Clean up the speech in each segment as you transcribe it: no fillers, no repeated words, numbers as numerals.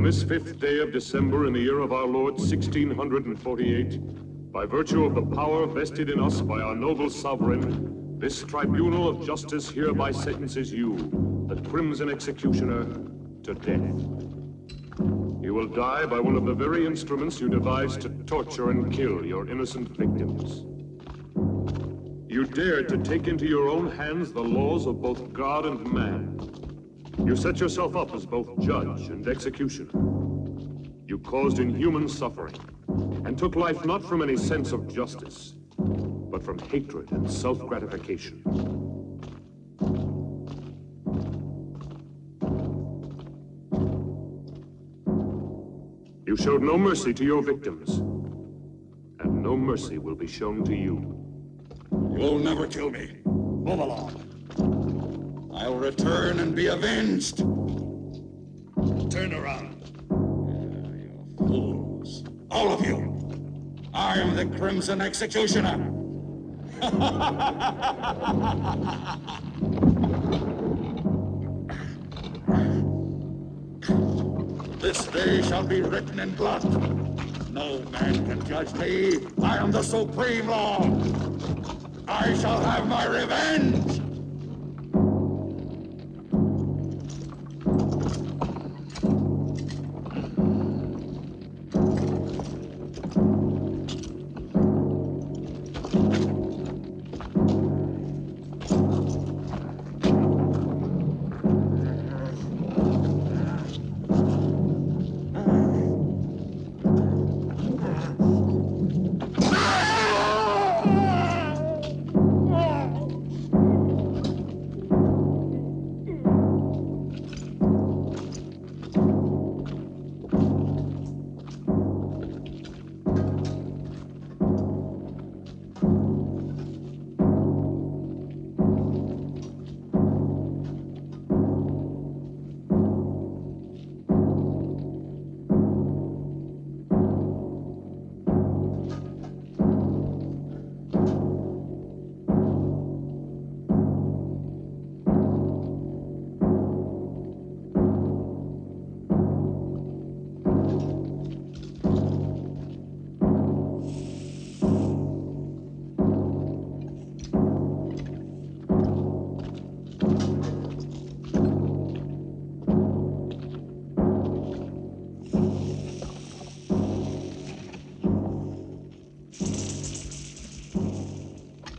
this 5th day of December in the year of our Lord 1648, by virtue of the power vested in us by our noble sovereign, this tribunal of justice hereby sentences you, the Crimson Executioner, to death. You will die by one of the very instruments you devised to torture and kill your innocent victims. You dared to take into your own hands the laws of both God and man. You set yourself up as both judge and executioner. You caused inhuman suffering and took life not from any sense of justice, but from hatred and self-gratification. You showed no mercy to your victims, and no mercy will be shown to you. You'll never kill me. Move along. I'll return and be avenged. Turn around. You fools. All of you. I am the Crimson Executioner. This day shall be written in blood. No man can judge me. I am the supreme law. I shall have my revenge.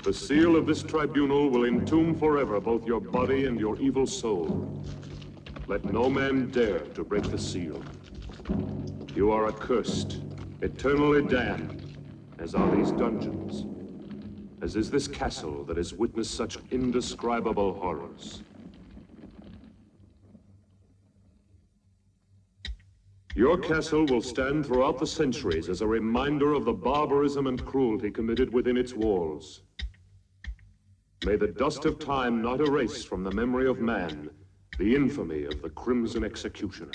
The seal of this tribunal will entomb forever both your body and your evil soul. Let no man dare to break the seal. You are accursed, eternally damned, as are these dungeons, as is this castle that has witnessed such indescribable horrors. Your castle will stand throughout the centuries as a reminder of the barbarism and cruelty committed within its walls. May the dust of time not erase from the memory of man the infamy of the Crimson Executioner.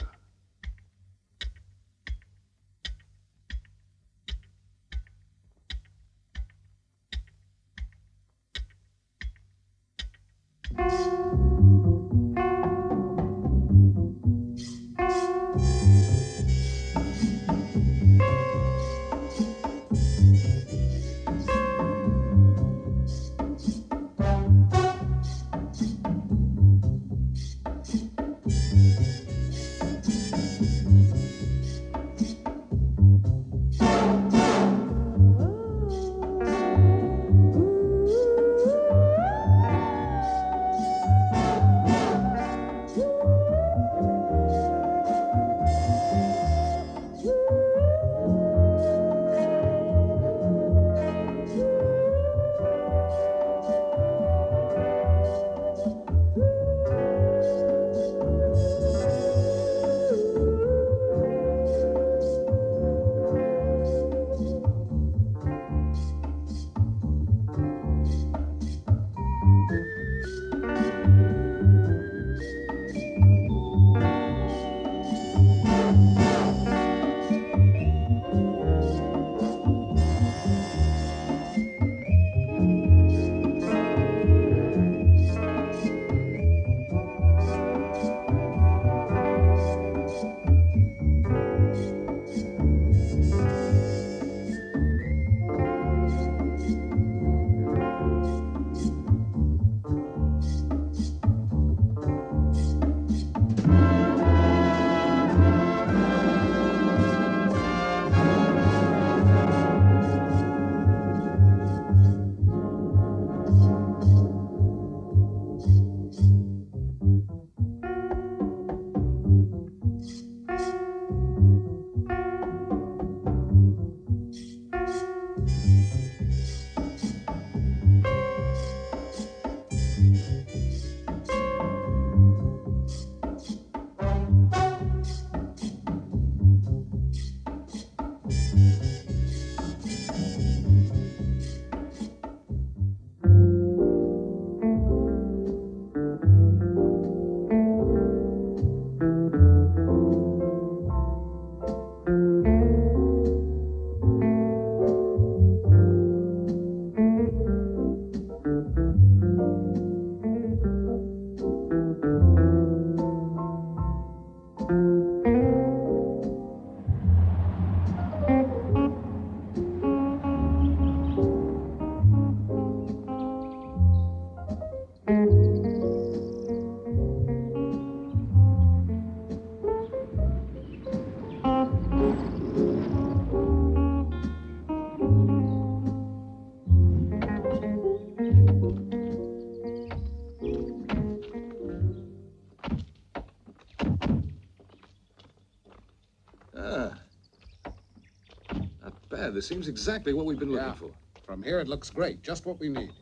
bad. This seems exactly what we've been looking for. From here, it looks great. Just what we need.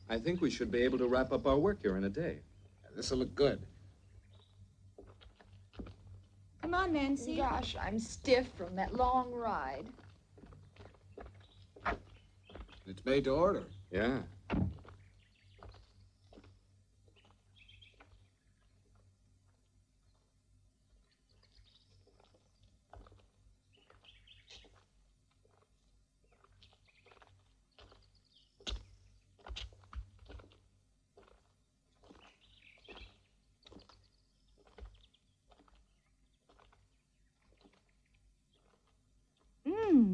I think we should be able to wrap up our work here in a day. This'll look good. Come on, Nancy. Gosh, I'm stiff from that long ride. It's made to order. Yeah.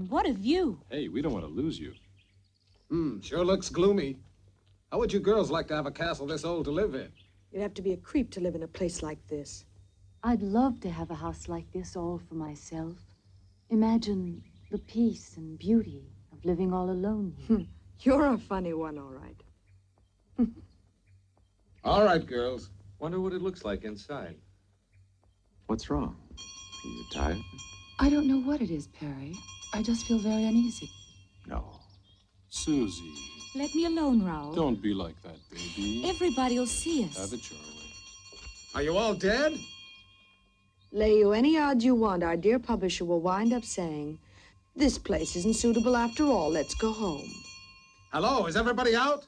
What a view. Hey, we don't want to lose you. Sure looks gloomy. How would you girls like to have a castle this old to live in? You'd have to be a creep to live in a place like this. I'd love to have a house like this all for myself. Imagine the peace and beauty of living all alone here. You're a funny one, all right. All right, girls. Wonder what it looks like inside. What's wrong? Are you tired? I don't know what it is, Perry. I just feel very uneasy. No. Susie, Let me alone, Raoul. don't be like that, baby. Everybody'll see us. Have it your way. Are you all dead? Lay you any odds you want, our dear publisher will wind up saying, this place isn't suitable after all, let's go home. Hello, is everybody out?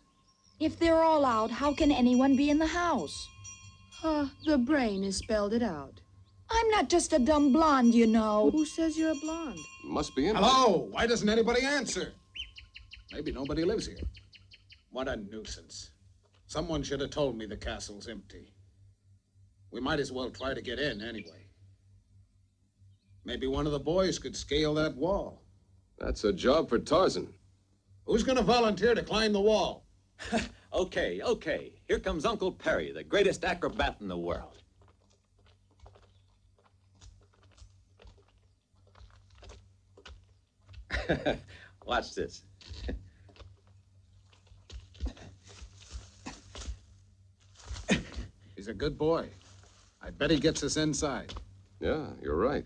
If they're all out, how can anyone be in the house? The brain has spelled it out. I'm not just a dumb blonde, you know. Who says you're a blonde? Must be in. Hello, why doesn't anybody answer? Maybe nobody lives here. What a nuisance. Someone should have told me the castle's empty. We might as well try to get in anyway. Maybe one of the boys could scale that wall. That's a job for Tarzan. Who's gonna volunteer to climb the wall? Okay. Here comes Uncle Perry, the greatest acrobat in the world. Watch this. He's a good boy. I bet he gets us inside. Yeah, you're right.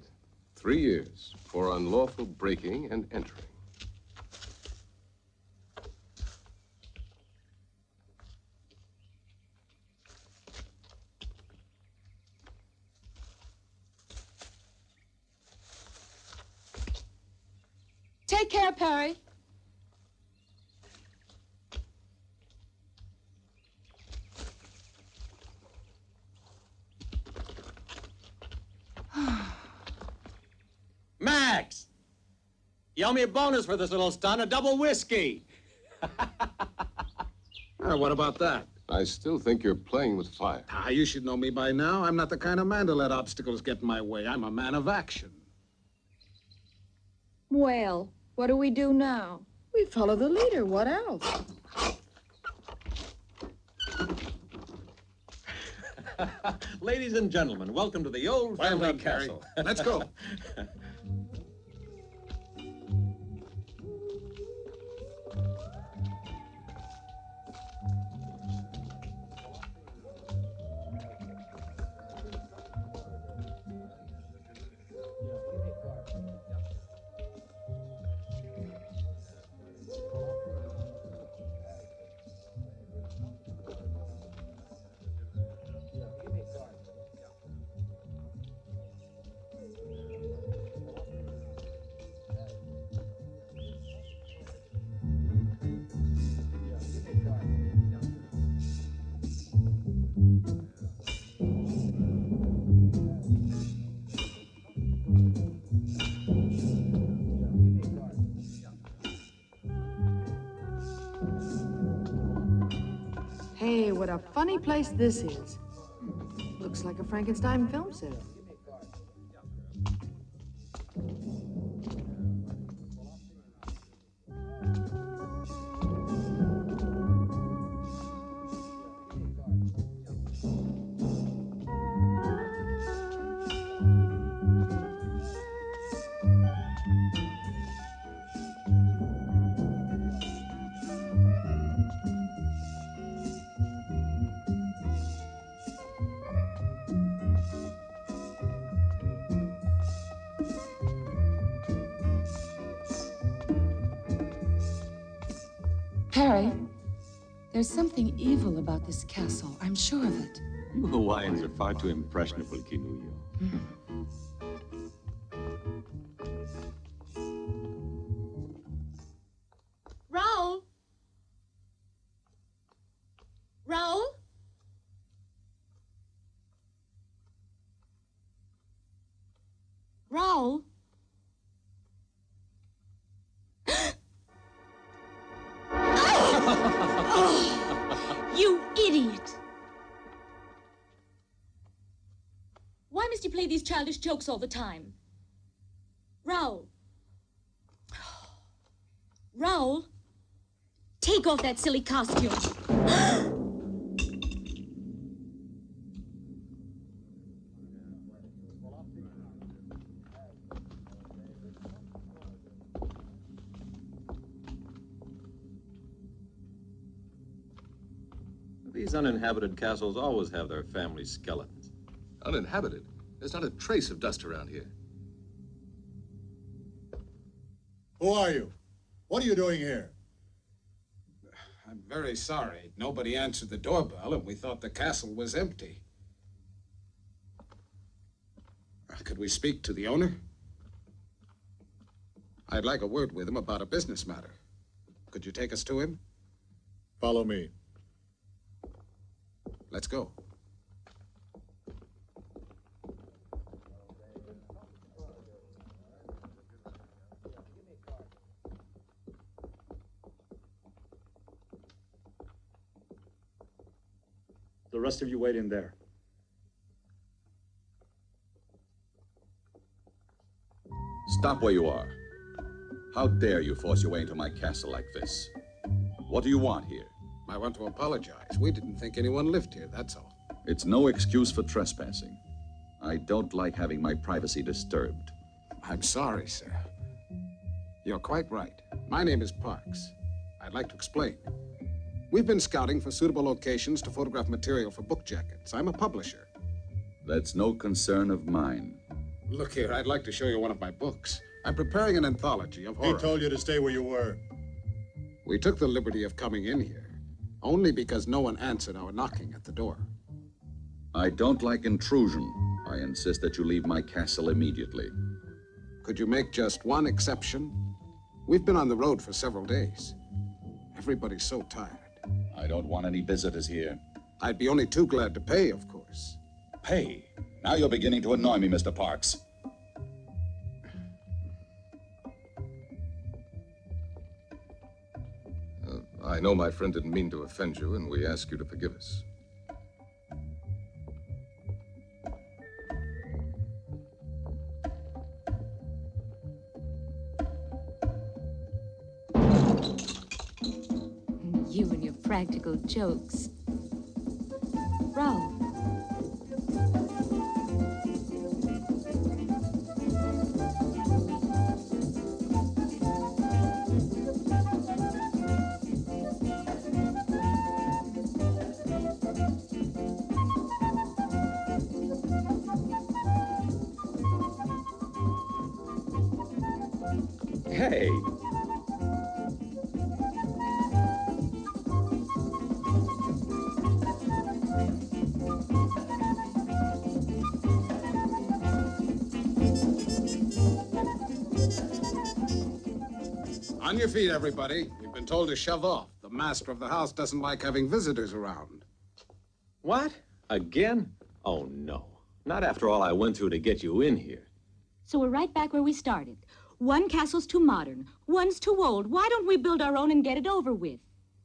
3 years for unlawful breaking and entering. Take care, Perry. Max! You owe me a bonus for this little stunt, a double whiskey. What about that? I still think you're playing with fire. You should know me by now. I'm not the kind of man to let obstacles get in my way. I'm a man of action. Well, what do we do now? We follow the leader, what else? Ladies and gentlemen, welcome to the old Well family done, Perry. castle. Let's go. Hey, what a funny place this is. Looks like a Frankenstein film set. Perry, there's something evil about this castle. I'm sure of it. You Hawaiians are far too impressionable, Kinuyo. Raoul? Raoul? Raoul? You idiot! Why must you play these childish jokes all the time? Raoul. Raoul, take off that silly costume. These uninhabited castles always have their family skeletons. Uninhabited? There's not a trace of dust around here. Who are you? What are you doing here? I'm very sorry. Nobody answered the doorbell, and we thought the castle was empty. Could we speak to the owner? I'd like a word with him about a business matter. Could you take us to him? Follow me. Let's go. The rest of you wait in there. Stop where you are. How dare you force your way into my castle like this? What do you want here? I want to apologize. We didn't think anyone lived here, that's all. It's no excuse for trespassing. I don't like having my privacy disturbed. I'm sorry, sir. You're quite right. My name is Parks. I'd like to explain. We've been scouting for suitable locations to photograph material for book jackets. I'm a publisher. That's no concern of mine. Look here, I'd like to show you one of my books. I'm preparing an anthology of horror. He told you to stay where you were. We took the liberty of coming in here only because no one answered our knocking at the door. I don't like intrusion. I insist that you leave my castle immediately. Could you make just one exception? We've been on the road for several days. Everybody's so tired. I don't want any visitors here. I'd be only too glad to pay, of course. Pay? Now you're beginning to annoy me, Mr. Parks. I know my friend didn't mean to offend you, and we ask you to forgive us. You and your practical jokes. Raoul. Hey! On your feet, everybody. You've been told to shove off. The master of the house doesn't like having visitors around. What? Again? Oh, no. Not after all I went through to get you in here. So we're right back where we started. One castle's too modern, one's too old. Why don't we build our own and get it over with?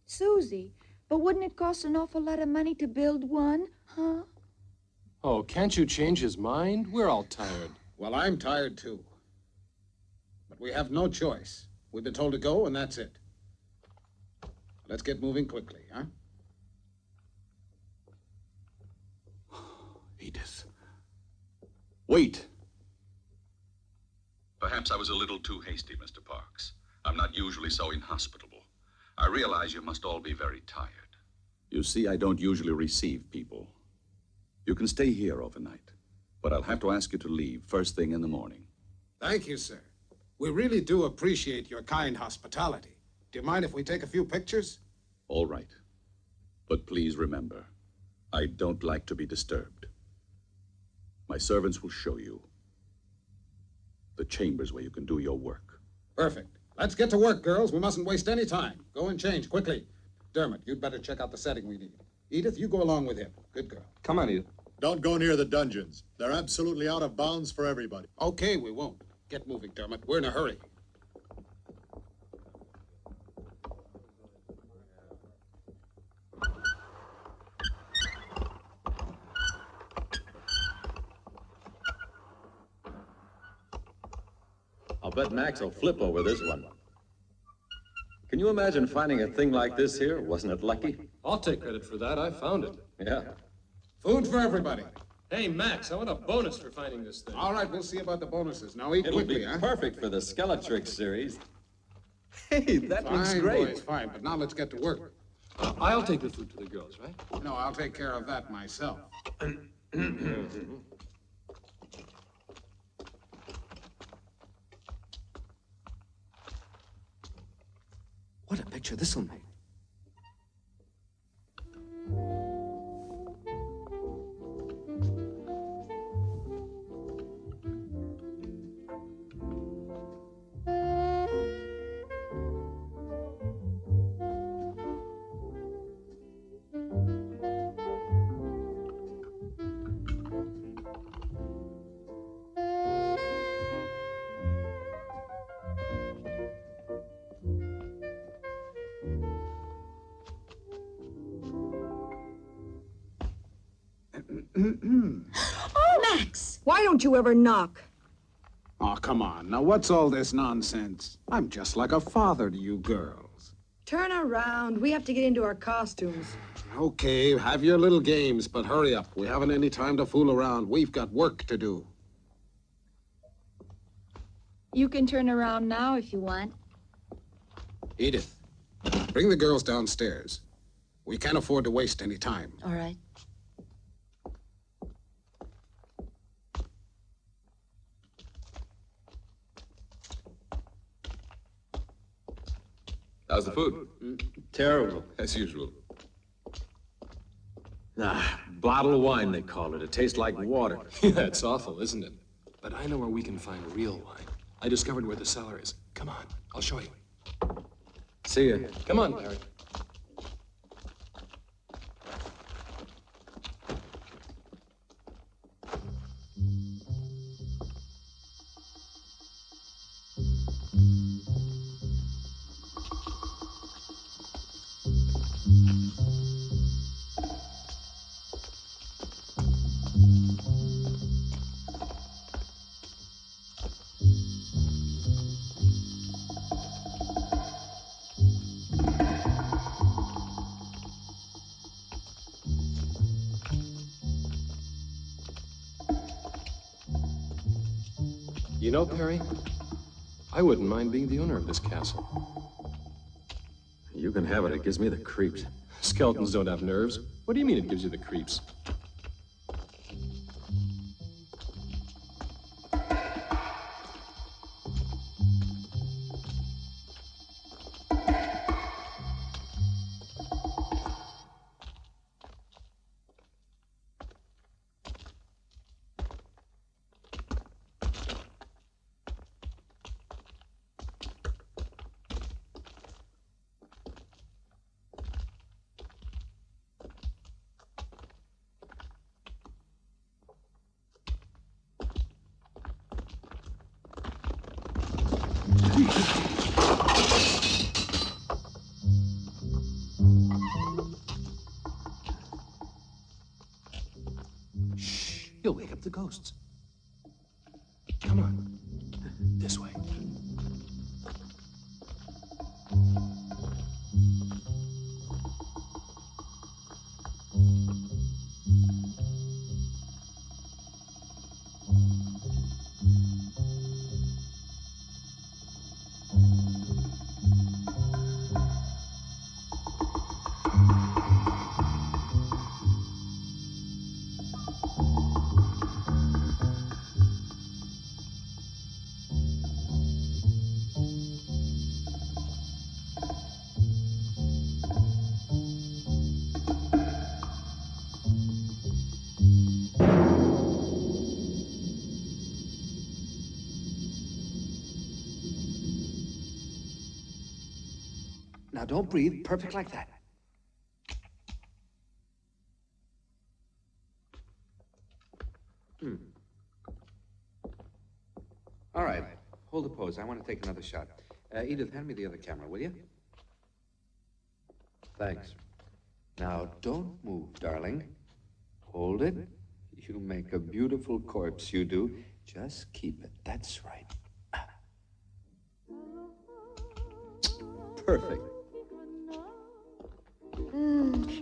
Susie, but wouldn't it cost an awful lot of money to build one, huh? Oh, can't you change his mind? We're all tired. Well, I'm tired, too. But we have no choice. We've been told to go, and that's it. Let's get moving quickly, huh? Edith. Wait. Perhaps I was a little too hasty, Mr. Parks. I'm not usually so inhospitable. I realize you must all be very tired. You see, I don't usually receive people. You can stay here overnight, but I'll have to ask you to leave first thing in the morning. Thank you, sir. We really do appreciate your kind hospitality. Do you mind if we take a few pictures? All right. But please remember, I don't like to be disturbed. My servants will show you the chambers where you can do your work. Perfect. Let's get to work, girls. We mustn't waste any time. Go and change quickly. Dermot, you'd better check out the setting we need. Edith, you go along with him. Good girl. Come on, Edith. Don't go near the dungeons. They're absolutely out of bounds for everybody. Okay, we won't. Get moving, Dermot. We're in a hurry. I'll bet Max will flip over this one. Can you imagine finding a thing like this here? Wasn't it lucky? I'll take credit for that. I found it. Yeah. Food for everybody. Hey, Max, I want a bonus for finding this thing. All right, we'll see about the bonuses. Now eat It'll quickly, be huh? perfect for the Skeletrix series. Hey, that looks Fine, great. boys, fine. But now let's get to work. I'll take the food to the girls, right? No, I'll take care of that myself. What a picture this'll make. Oh, Max! Why don't you ever knock? Oh, come on. Now, what's all this nonsense? I'm just like a father to you girls. Turn around. We have to get into our costumes. Okay, have your little games, but hurry up. We haven't any time to fool around. We've got work to do. You can turn around now if you want. Edith, bring the girls downstairs. We can't afford to waste any time. All right. How's the food? Terrible. As usual. Bottle of wine, they call it. It tastes like water. Yeah, it's awful, isn't it? But I know where we can find real wine. I discovered where the cellar is. Come on, I'll show you. See ya. Come on, Barry. You know, Perry, I wouldn't mind being the owner of this castle. You can have it. It gives me the creeps. Skeletons don't have nerves. What do you mean it gives you the creeps? Shh, you'll wake up the ghosts. Come on, this way. Now don't breathe. Perfect like that. All right. Hold the pose. I want to take another shot. Edith, hand me the other camera, will you? Thanks. Now, don't move, darling. Hold it. You make a beautiful corpse, you do. Just keep it. That's right. Perfect.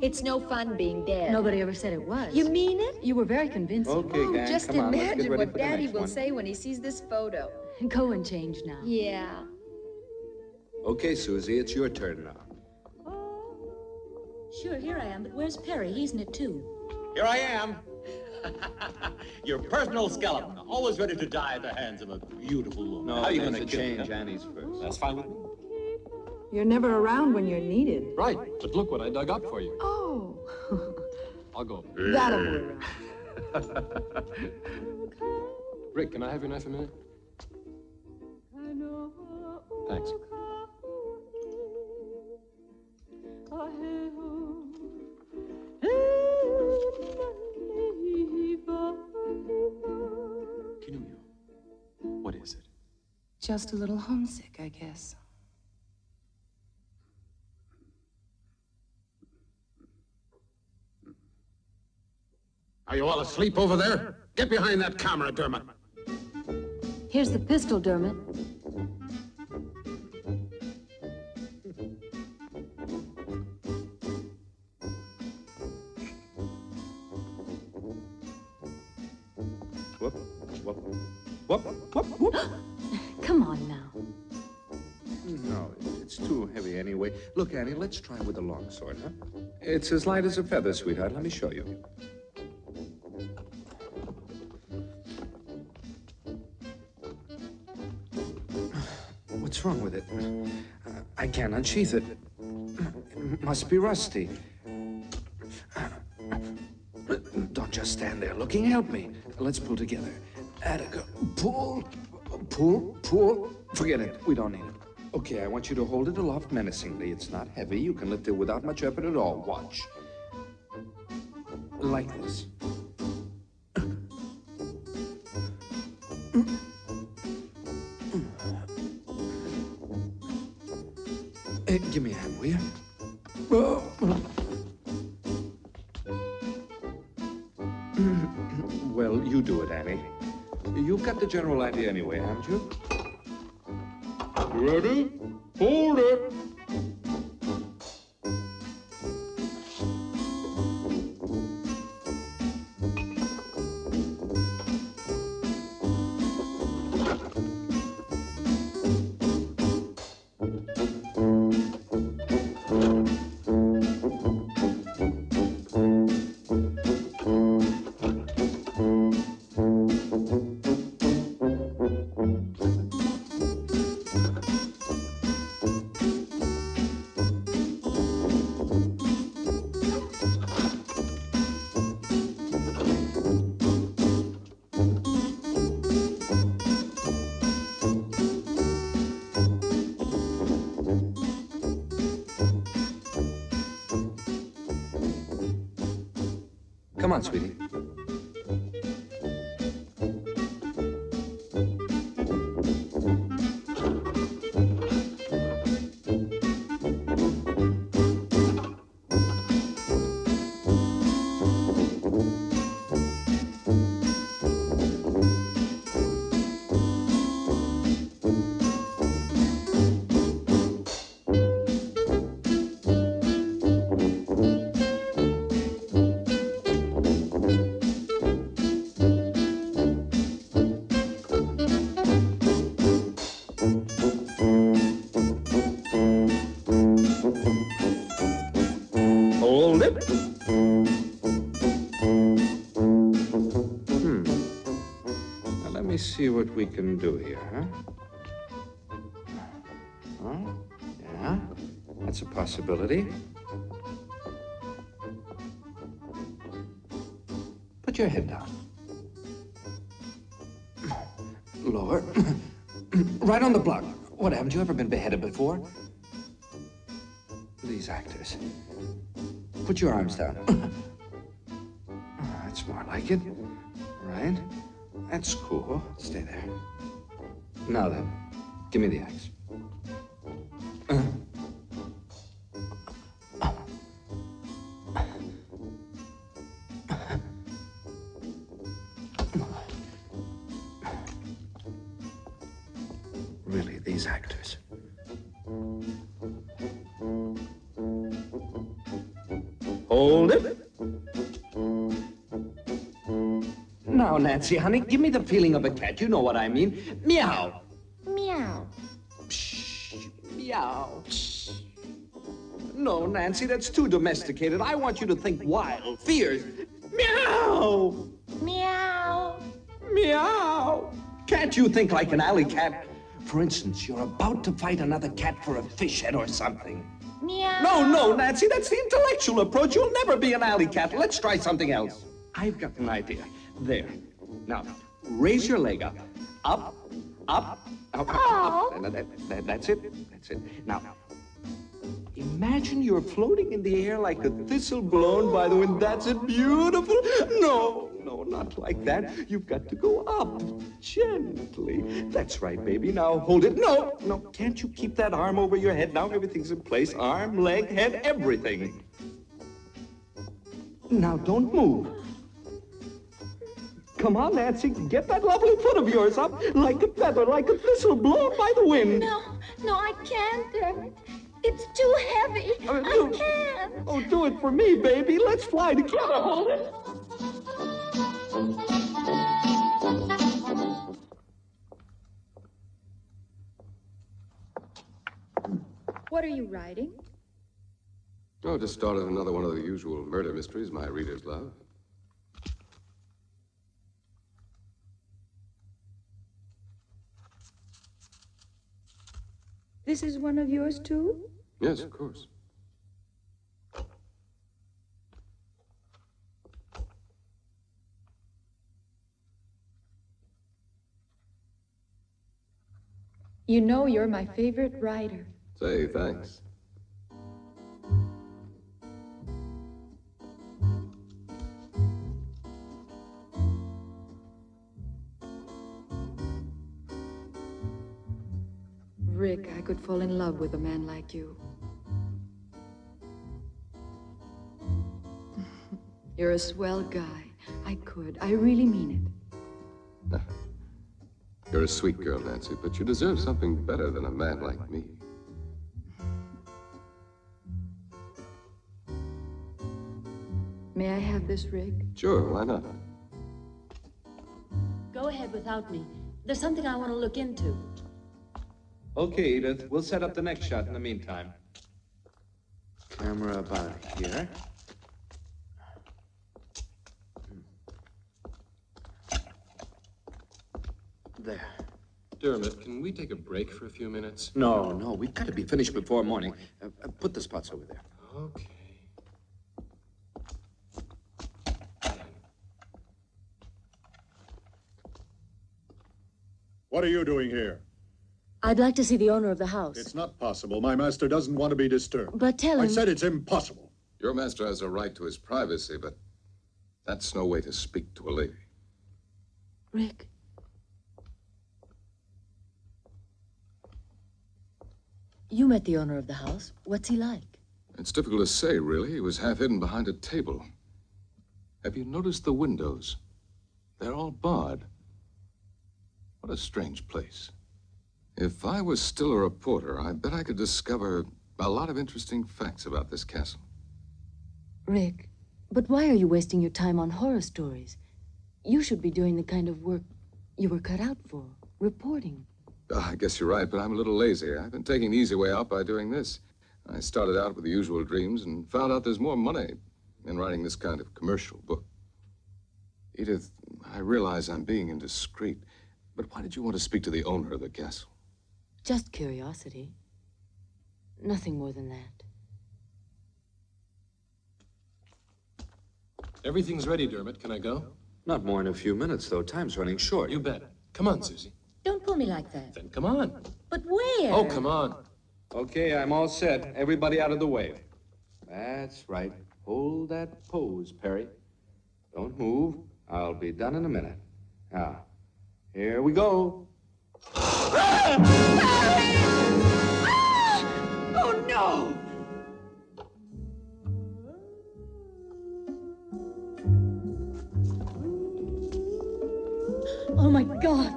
It's no fun being dead. Nobody ever said it was. You mean it? You were very convincing. Okay, gang, Just come on. Let's get imagine ready what for the Daddy next will one. say when he sees this photo. Go and change now. Yeah. Okay, Susie, it's your turn now. Sure, here I am, but where's Perry? He's in it too. Here I am. Your personal skeleton, always ready to die at the hands of a beautiful woman. No, How are you there's going a to change Annie's first. That's fine with me. You're never around when you're needed. Right, but look what I dug up for you. Oh, I'll go. that'll be around. Rick, can I have your knife a minute? Thanks. Kinuyo, what is it? Just a little homesick, I guess. Are you all asleep over there? Get behind that camera, Dermot. Here's the pistol, Dermot. Whoop, whoop, whoop, whoop, whoop. Come on now. No, it's too heavy anyway. Look, Annie, let's try with the longsword, huh? It's as light as a feather, sweetheart. Let me show you. What's wrong with it? I can't unsheath it. It must be rusty. Don't just stand there looking. Help me. Let's pull together. Attica. Pull. Pull. Pull. Forget it. We don't need it. Okay, I want you to hold it aloft menacingly. It's not heavy. You can lift it without much effort at all. Watch. Like this. Give me a hand, will you? Well, you do it, Annie. You've got the general idea anyway, haven't you? Ready? Hold it! Come on, sweetie. Hold it. Now let me see what we can do here, huh? Huh? Yeah, that's a possibility. Put your head down. Lower. Right on the block. What, haven't you ever been beheaded before? These actors. Put your arms down. That's more like it. Right. That's cool. Stay there. Now then, give me the axe. Really, these actors. Hold it. Now, Nancy, honey, give me the feeling of a cat. You know what I mean. Meow. Meow. Meow. No, Nancy, that's too domesticated. I want you to think wild, fierce. Meow. Meow. Meow. Can't you think like an alley cat? For instance, you're about to fight another cat for a fish head or something. Meow. No, Nancy, that's the intellectual approach. You'll never be an alley cat. Let's try something else. I've got an idea. There. Now, raise your leg up. Up, up, up, Oh. up. That's it. That's it. Now, imagine you're floating in the air like a thistle blown by the wind. That's it. Beautiful. No, not like that. You've got to go up gently. That's right, baby. Now hold it. No. Can't you keep that arm over your head? Now everything's in place. Arm, leg, head, everything. Now don't move. Come on, Nancy. Get that lovely foot of yours up like a feather, like a thistle blown by the wind. No, I can't, Dermot. It's too heavy. I can't. Oh, do it for me, baby. Let's fly together. Hold it. What are you writing? Oh, just started another one of the usual murder mysteries my readers love. This is one of yours, too? Yes, of course. You know you're my favorite writer. Say, thanks. Rick, I could fall in love with a man like you. You're a swell guy. I could. I really mean it. You're a sweet girl, Nancy, but you deserve something better than a man like me. May I have this, Rick? Sure, why not? Go ahead without me. There's something I want to look into. Okay, Edith. We'll set up the next shot in the meantime. Camera about here. There. Dermot, can we take a break for a few minutes? No, we've got to be finished before morning. Put the spots over there. Okay. What are you doing here? I'd like to see the owner of the house. It's not possible. My master doesn't want to be disturbed. But tell him... I said it's impossible. Your master has a right to his privacy, but that's no way to speak to a lady. Rick. You met the owner of the house. What's he like? It's difficult to say, really. He was half hidden behind a table. Have you noticed the windows? They're all barred. What a strange place. If I was still a reporter, I bet I could discover a lot of interesting facts about this castle. Rick, but why are you wasting your time on horror stories? You should be doing the kind of work you were cut out for, reporting. I guess you're right, but I'm a little lazy. I've been taking the easy way out by doing this. I started out with the usual dreams and found out there's more money in writing this kind of commercial book. Edith, I realize I'm being indiscreet, but why did you want to speak to the owner of the castle? Just curiosity. Nothing more than that. Everything's ready, Dermot. Can I go? Not more in a few minutes, though. Time's running short. You bet. Come on, Susie. Don't pull me like that. Then come on. But where? Oh, come on. Okay, I'm all set. Everybody out of the way. That's right. Hold that pose, Perry. Don't move. I'll be done in a minute. Now, here we go. Oh, no! Oh, my God.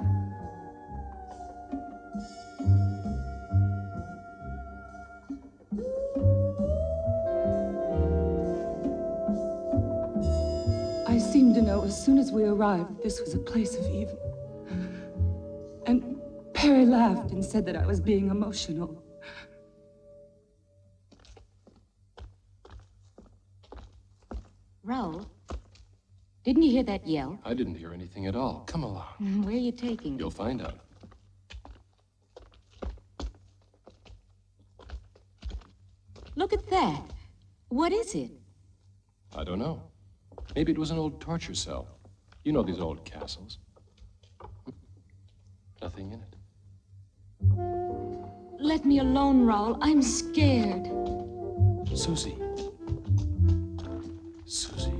I seemed to know as soon as we arrived this was a place of evil. And Perry laughed and said that I was being emotional. Raoul, didn't you hear that yell? I didn't hear anything at all. Come along. Where are you taking me? You'll find out. Look at that. What is it? I don't know. Maybe it was an old torture cell. You know these old castles. Nothing in it. Let me alone, Raoul. I'm scared. Susie. Susie.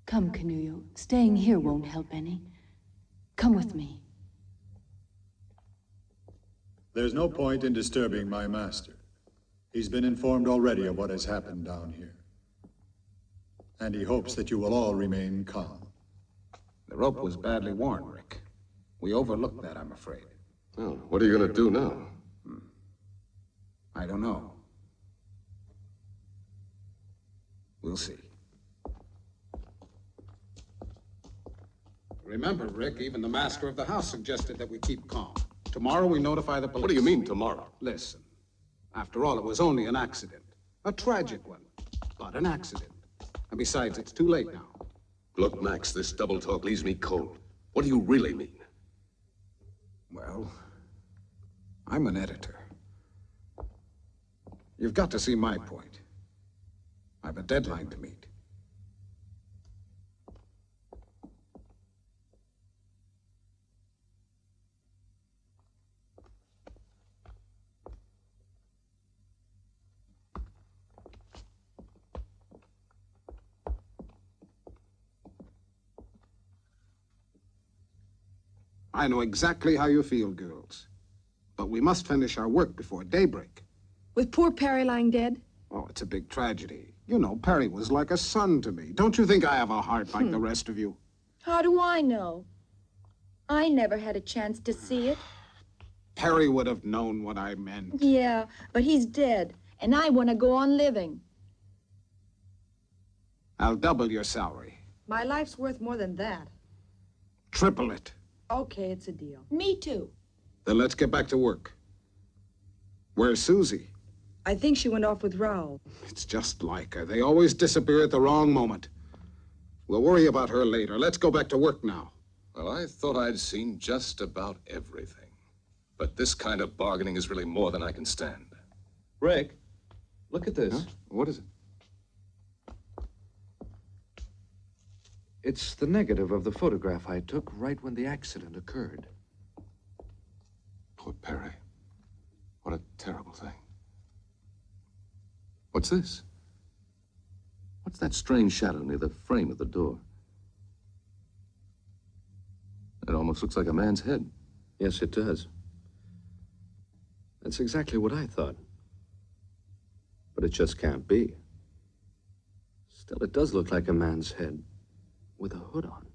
Come, Canuyo. Staying here won't help any. Come with me. There's no point in disturbing my master. He's been informed already of what has happened down here. And he hopes that you will all remain calm. The rope was badly worn, Rick. We overlooked that, I'm afraid. Well, what are you going to do now? I don't know. We'll see. Remember, Rick, even the master of the house suggested that we keep calm. Tomorrow we notify the police. What do you mean, tomorrow? Listen, after all, it was only an accident. A tragic one, but an accident. And besides, it's too late now. Look, Max, this double talk leaves me cold. What do you really mean? Well, I'm an editor. You've got to see my point. I've a deadline to meet. I know exactly how you feel, girls. But we must finish our work before daybreak. With poor Perry lying dead? Oh, it's a big tragedy. You know, Perry was like a son to me. Don't you think I have a heart like the rest of you? How do I know? I never had a chance to see it. Perry would have known what I meant. Yeah, but he's dead, and I want to go on living. I'll double your salary. My life's worth more than that. Triple it. Okay, it's a deal. Me too. Then let's get back to work. Where's Susie? I think she went off with Raoul. It's just like her. They always disappear at the wrong moment. We'll worry about her later. Let's go back to work now. Well, I thought I'd seen just about everything. But this kind of bargaining is really more than I can stand. Rick, look at this. Huh? What is it? It's the negative of the photograph I took right when the accident occurred. Poor Perry. What a terrible thing. What's this? What's that strange shadow near the frame of the door? It almost looks like a man's head. Yes, it does. That's exactly what I thought. But it just can't be. Still, it does look like a man's head with a hood on.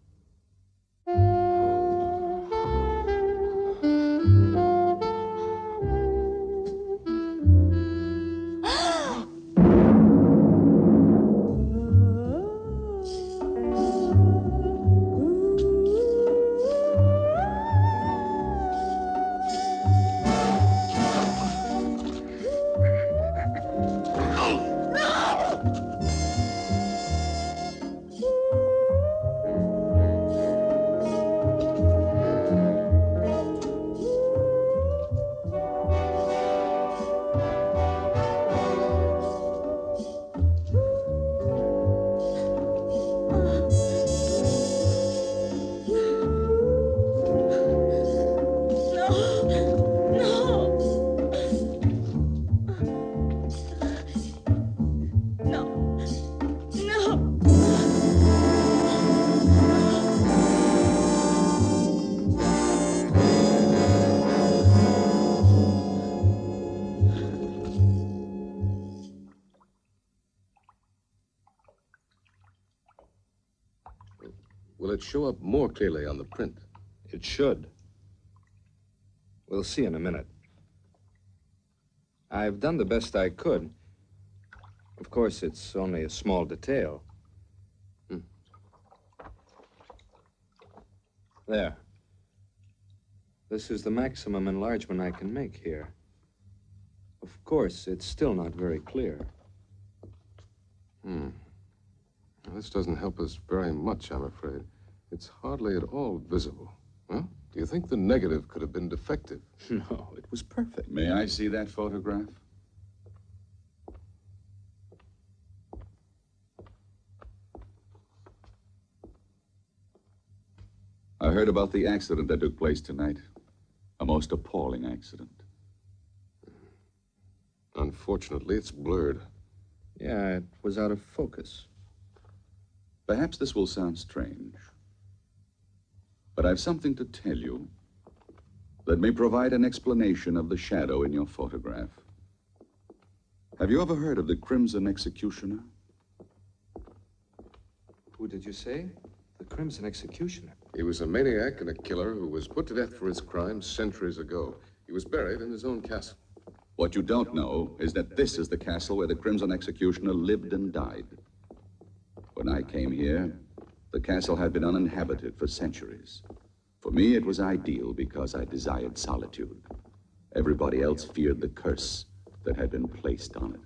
it show up more clearly on the print. It should. We'll see in a minute. I've done the best I could. Of course, it's only a small detail. There. This is the maximum enlargement I can make here. Of course, it's still not very clear. Well, this doesn't help us very much, I'm afraid. It's hardly at all visible. Huh? Do you think the negative could have been defective? No, it was perfect. May I see that photograph? I heard about the accident that took place tonight. A most appalling accident. Unfortunately, it's blurred. Yeah, it was out of focus. Perhaps this will sound strange, but I've something to tell you that may provide an explanation of the shadow in your photograph. Have you ever heard of the Crimson Executioner? Who did you say? The Crimson Executioner. He was a maniac and a killer who was put to death for his crimes centuries ago. He was buried in his own castle. What you don't know is that this is the castle where the Crimson Executioner lived and died. When I came here, the castle had been uninhabited for centuries. For me, it was ideal because I desired solitude. Everybody else feared the curse that had been placed on it.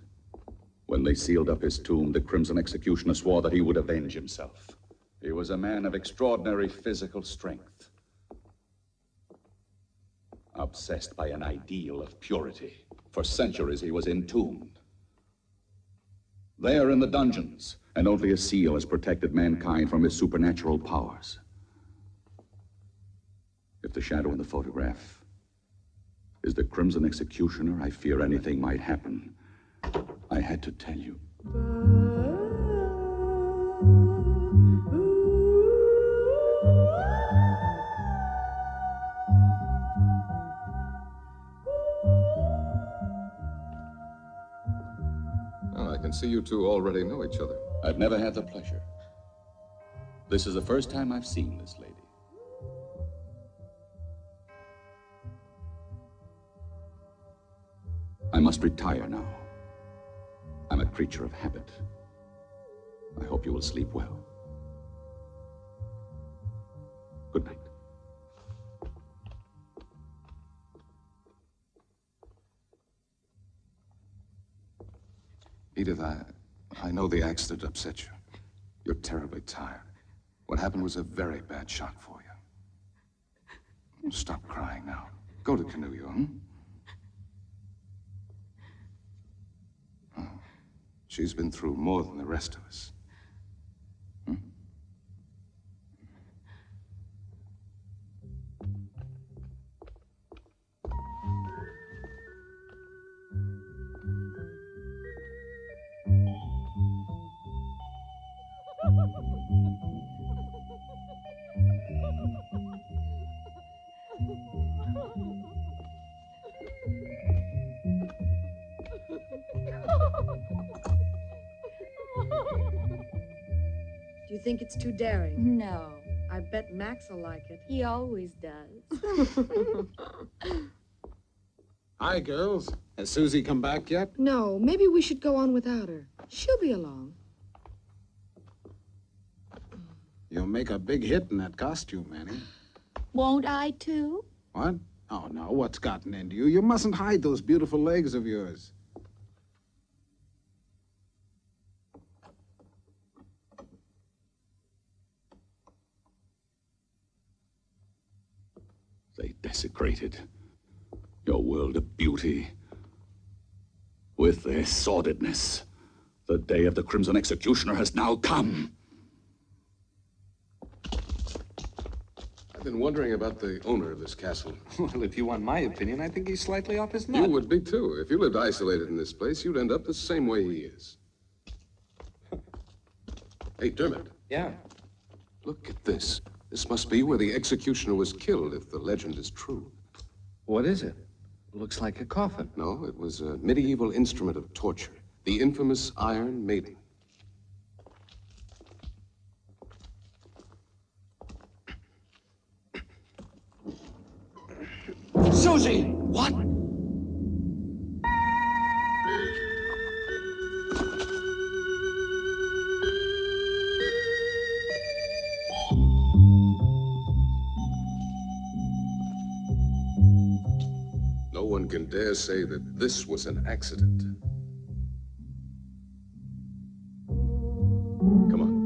When they sealed up his tomb, the Crimson Executioner swore that he would avenge himself. He was a man of extraordinary physical strength, obsessed by an ideal of purity. For centuries, he was entombed. There in the dungeons, and only a seal has protected mankind from his supernatural powers. If the shadow in the photograph is the Crimson Executioner, I fear anything might happen. I had to tell you. Well, I can see you two already know each other. I've never had the pleasure. This is the first time I've seen this lady. I must retire now. I'm a creature of habit. I hope you will sleep well. Good night. Edith, I know the accident upset you. You're terribly tired. What happened was a very bad shock for you. Stop crying now. Go to Canuyo, Oh, she's been through more than the rest of us. Do you think it's too daring? No. I bet Max will like it. He always does. Hi, girls. Has Susie come back yet? No, maybe we should go on without her. She'll be along. You'll make a big hit in that costume, Annie. Won't I, too? What? Oh, no. What's gotten into you? You mustn't hide those beautiful legs of yours. They desecrated your world of beauty with their sordidness. The day of the Crimson Executioner has now come. I've been wondering about the owner of this castle. Well, if you want my opinion, I think he's slightly off his nut. You would be, too. If you lived isolated in this place, you'd end up the same way he is. Hey, Dermot. Yeah? Look at this. This must be where the executioner was killed, if the legend is true. What is it? Looks like a coffin. No, it was a medieval instrument of torture. The infamous Iron Maiden. Susie! What? No one can dare say that this was an accident. Come on.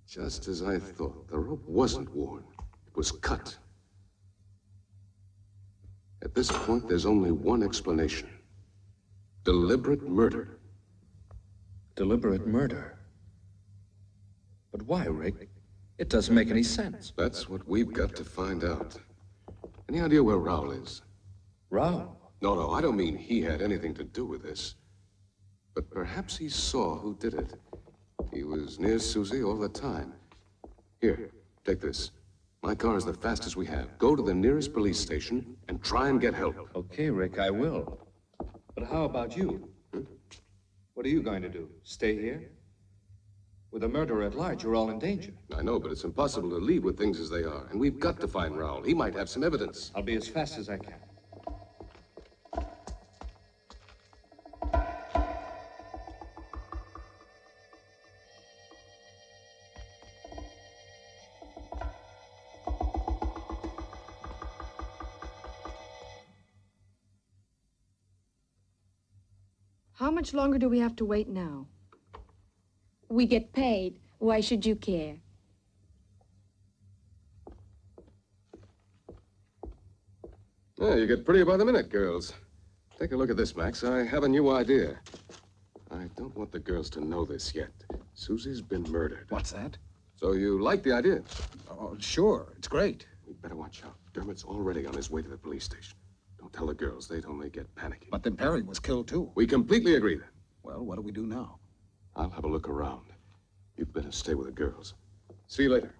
Just as I thought, the rope wasn't worn. It was cut. At this point, there's only one explanation. Deliberate murder. Deliberate murder? But why, Rick? It doesn't make any sense. That's what we've got to find out. Any idea where Raoul is? Raoul? No, I don't mean he had anything to do with this. But perhaps he saw who did it. He was near Susie all the time. Here, take this. My car is the fastest we have. Go to the nearest police station and try and get help. Okay, Rick, I will. But how about you? What are you going to do? Stay here? With a murderer at large, you're all in danger. I know, but it's impossible to leave with things as they are. And we've got to find Raoul. He might have some evidence. I'll be as fast as I can. How much longer do we have to wait now? We get paid. Why should you care? Yeah, you get prettier by the minute, girls. Take a look at this, Max. I have a new idea. I don't want the girls to know this yet. Susie's been murdered. What's that? So you like the idea? Oh, sure. It's great. We'd better watch out. Dermot's already on his way to the police station. Don't tell the girls. They'd only get panicky. But then Perry was killed, too. We completely agree then. Well, what do we do now? I'll have a look around. You'd better stay with the girls. See you later.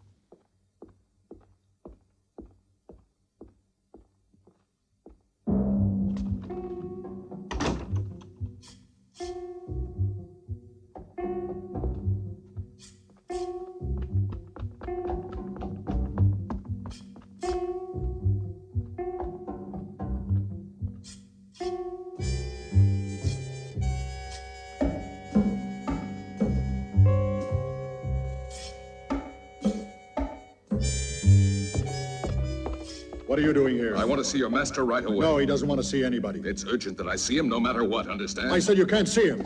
What are you doing here? I want to see your master right away. No, he doesn't want to see anybody. It's urgent that I see him no matter what, understand? I said you can't see him.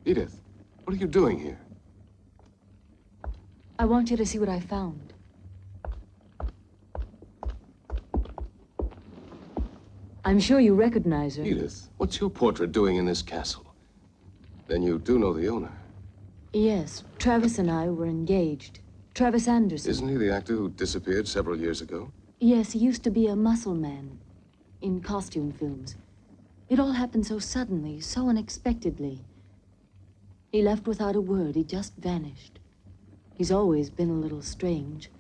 Edith, what are you doing here? I want you to see what I found. I'm sure you recognize her. Edith, what's your portrait doing in this castle? Then you do know the owner. Yes, Travis and I were engaged. Travis Anderson. Isn't he the actor who disappeared several years ago? Yes, he used to be a muscle man in costume films. It all happened so suddenly, so unexpectedly. He left without a word. He just vanished. He's always been a little strange.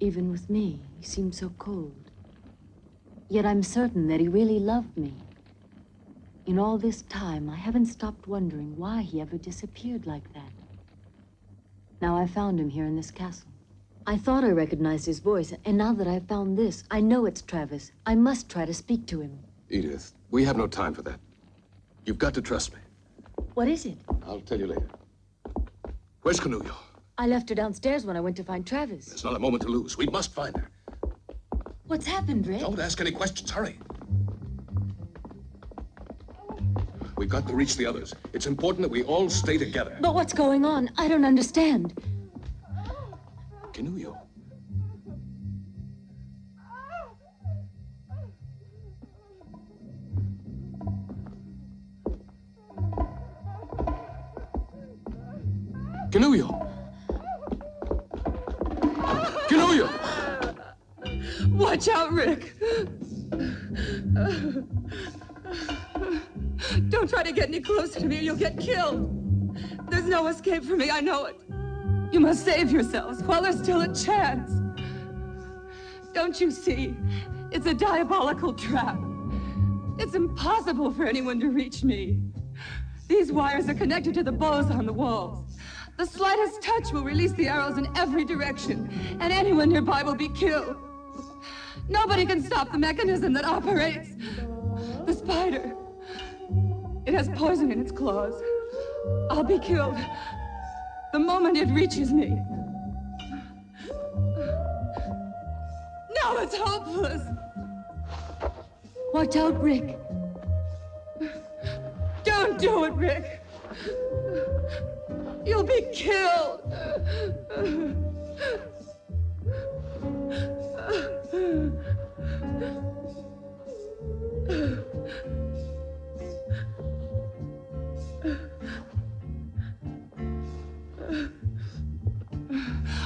Even with me, he seemed so cold. Yet I'm certain that he really loved me. In all this time, I haven't stopped wondering why he ever disappeared like that. Now I found him here in this castle. I thought I recognized his voice, and now that I've found this, I know it's Travis. I must try to speak to him. Edith, we have no time for that. You've got to trust me. What is it? I'll tell you later. Where's Canullo? I left her downstairs when I went to find Travis. There's not a moment to lose. We must find her. What's happened, Rick? Don't ask any questions. Hurry. We've got to reach the others. It's important that we all stay together. But what's going on? I don't understand. Canullo. Canullo! Canullo! Watch out, Rick. Don't try to get any closer to me or you'll get killed. There's no escape for me, I know it. You must save yourselves while there's still a chance. Don't you see? It's a diabolical trap. It's impossible for anyone to reach me. These wires are connected to the bows on the walls. The slightest touch will release the arrows in every direction, and anyone nearby will be killed. Nobody can stop the mechanism that operates. The spider. It has poison in its claws. I'll be killed the moment it reaches me. Now it's hopeless. Watch out, Rick. Don't do it, Rick. You'll be killed.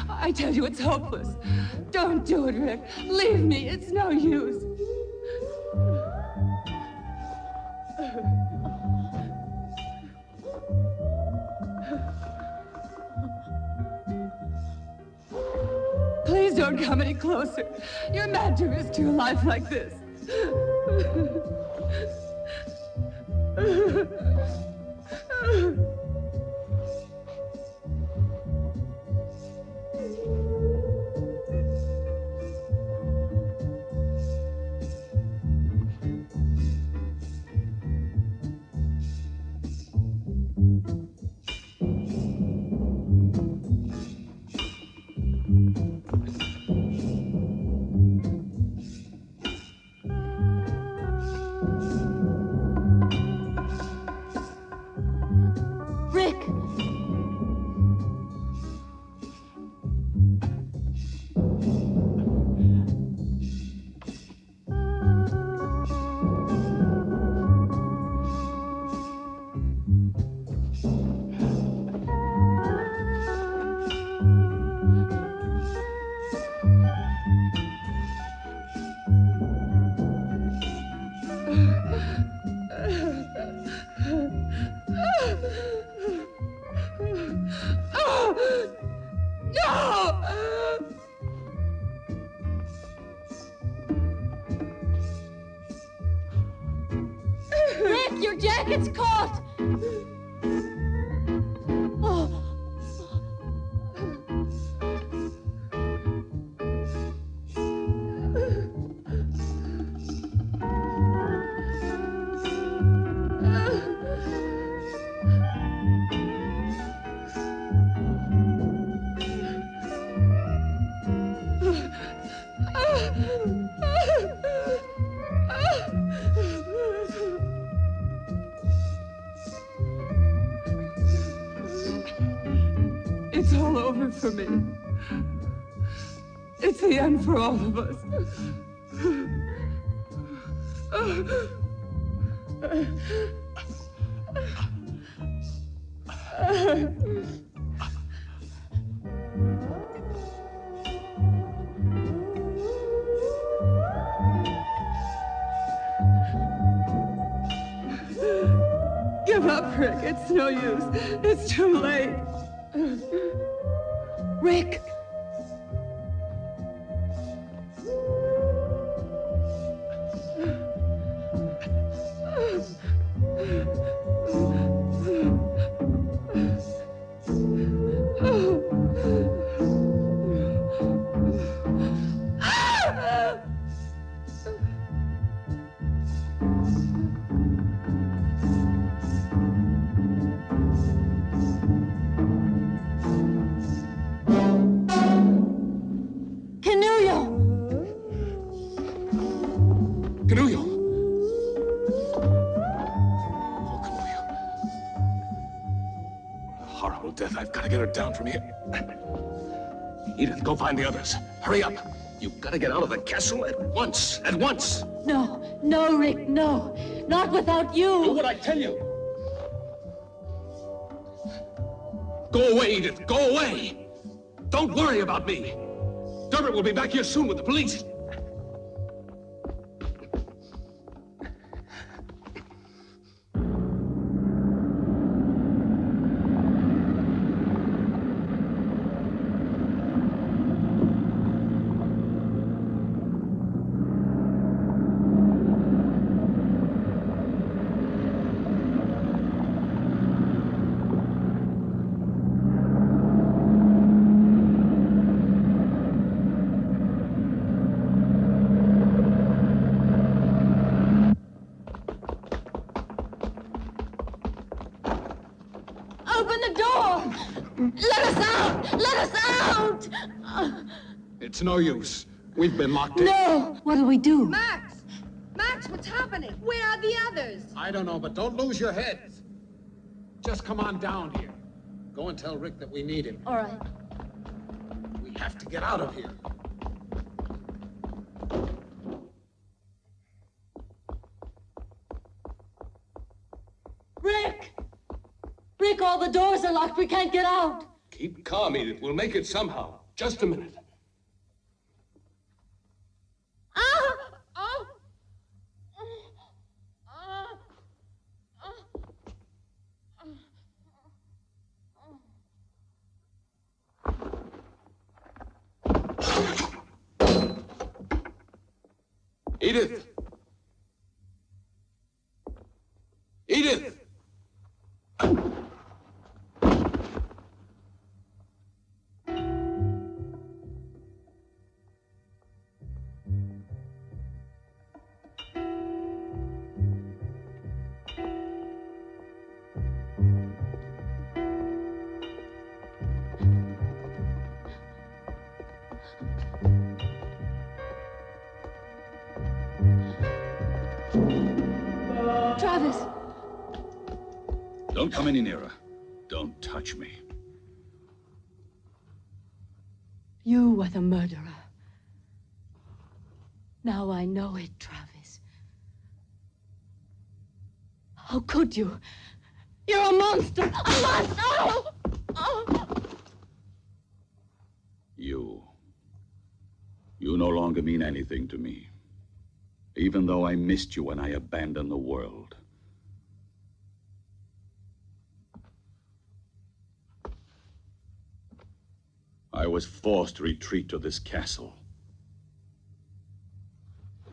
I tell you, it's hopeless. Don't do it, Rick. Leave me. It's no use. Please don't come any closer. You're mad to risk your life like this. Rick, your jacket's caught! Oh. It's all over for me. It's the end for all of us. Give up, Rick. It's no use. It's too late. Rick! Horrible death. I've got to get her down from here. Edith, go find the others. Hurry up. You've got to get out of the castle at once. At once. No, no, Rick, no. Not without you. Do what I tell you. Go away, Edith. Go away. Don't worry about me. Durbert will be back here soon with the police. It's no use. We've been locked in. No! What'll we do? Max! Max, what's happening? Where are the others? I don't know, but don't lose your heads. Just come on down here. Go and tell Rick that we need him. All right. We have to get out of here. Rick! Rick, all the doors are locked. We can't get out. Keep calm, Edith. We'll make it somehow. Just a minute. Edith! Edith! Travis! Don't come any nearer. Don't touch me. You were the murderer. Now I know it, Travis. How could you? You're a monster! A monster! Oh! Oh! You no longer mean anything to me. Even though I missed you when I abandoned the world. I was forced to retreat to this castle.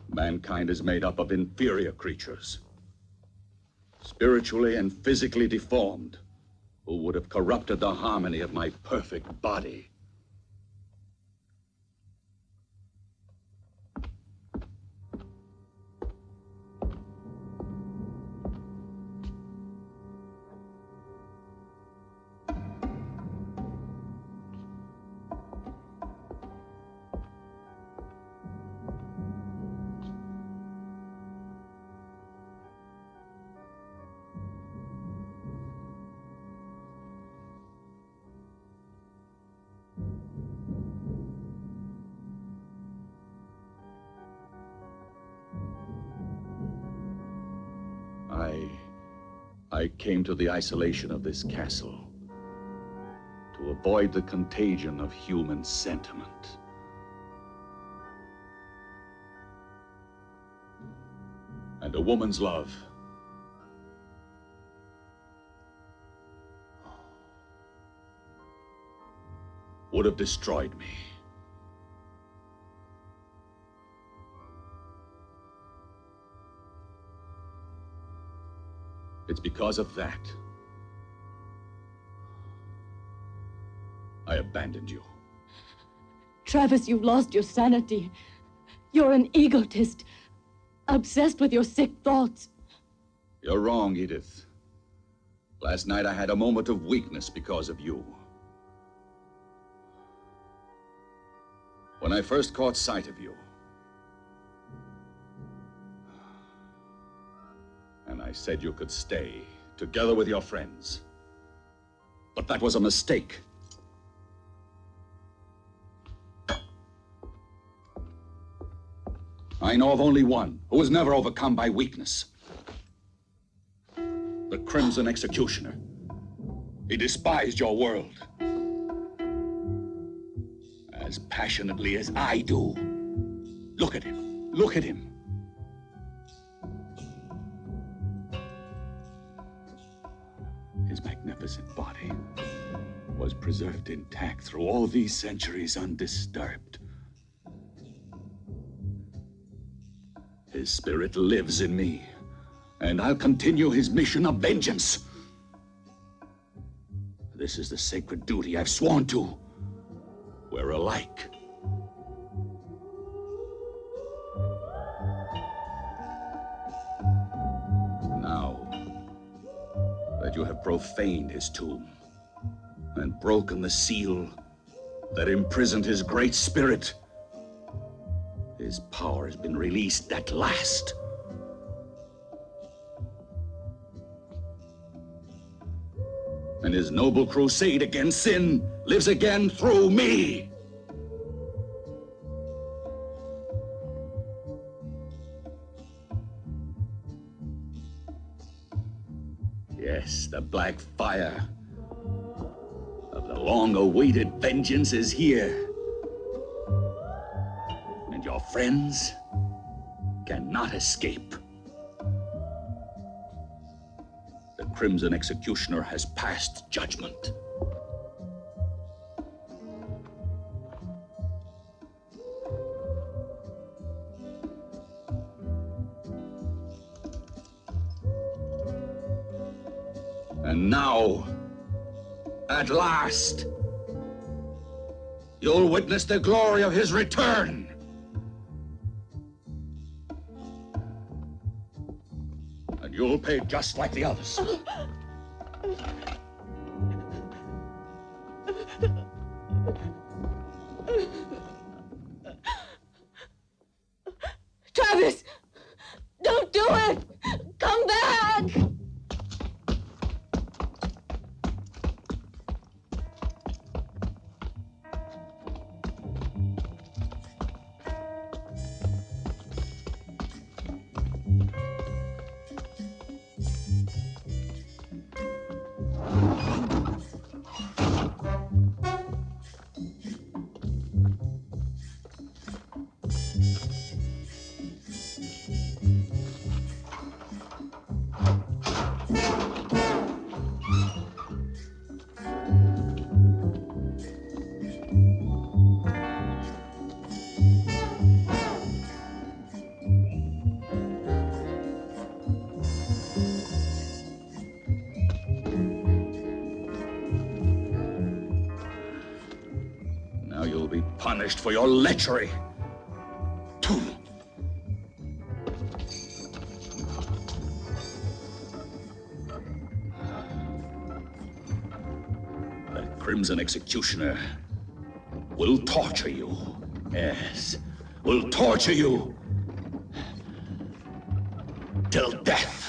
Mankind is made up of inferior creatures, spiritually and physically deformed, who would have corrupted the harmony of my perfect body. I came to the isolation of this castle to avoid the contagion of human sentiment. And a woman's love would have destroyed me. It's because of that I abandoned you. Travis, you've lost your sanity. You're an egotist, obsessed with your sick thoughts. You're wrong, Edith. Last night I had a moment of weakness because of you. When I first caught sight of you, and I said you could stay together with your friends. But that was a mistake. I know of only one who was never overcome by weakness. The Crimson Executioner. He despised your world as passionately as I do. Look at him. Look at him. His magnificent body was preserved intact through all these centuries undisturbed. His spirit lives in me, and I'll continue his mission of vengeance. This is the sacred duty I've sworn to. We're alike. Now that you have profaned his tomb and broken the seal that imprisoned his great spirit. His power has been released at last. And his noble crusade against sin lives again through me. Yes, the black fire of the long-awaited vengeance is here. And your friends cannot escape. The Crimson Executioner has passed judgment. And now, at last, you'll witness the glory of his return. And you'll pay just like the others. Travis! Don't do it! Come back! Now you'll be punished for your lechery. The Crimson Executioner will torture you. Yes, will torture you till death.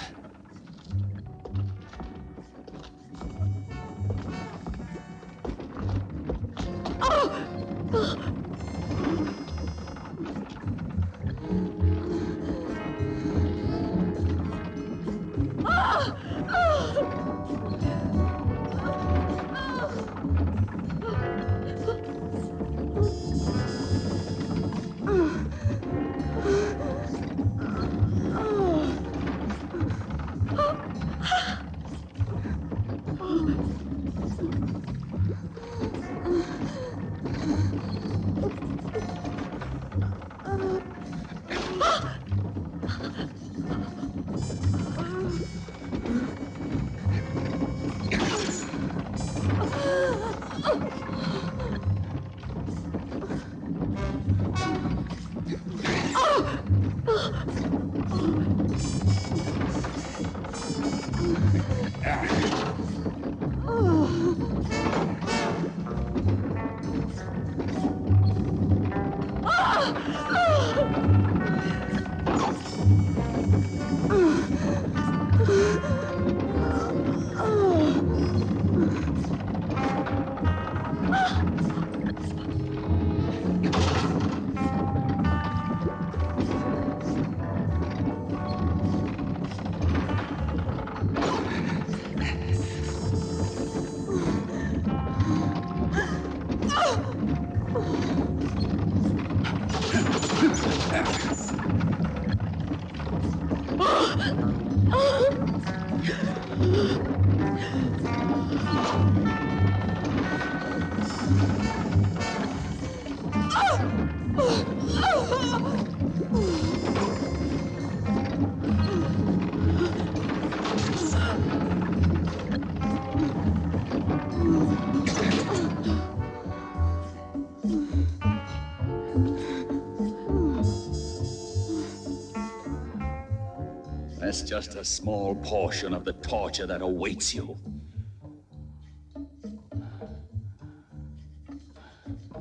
That's just a small portion of the torture that awaits you.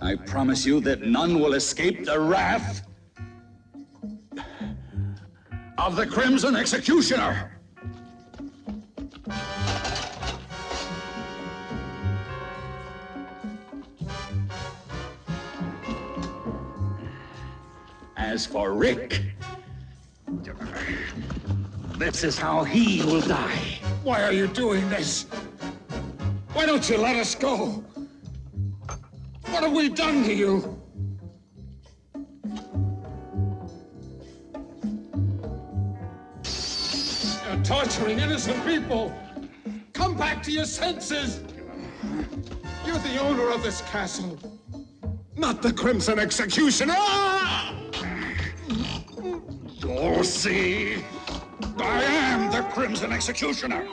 I promise you that none will escape the wrath of the Crimson Executioner. As for Rick, this is how he will die. Why are you doing this? Why don't you let us go? What have we done to you? You're torturing innocent people. Come back to your senses. You're the owner of this castle, not the Crimson Executioner. You'll see. I am the Crimson Executioner.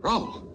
Raoul!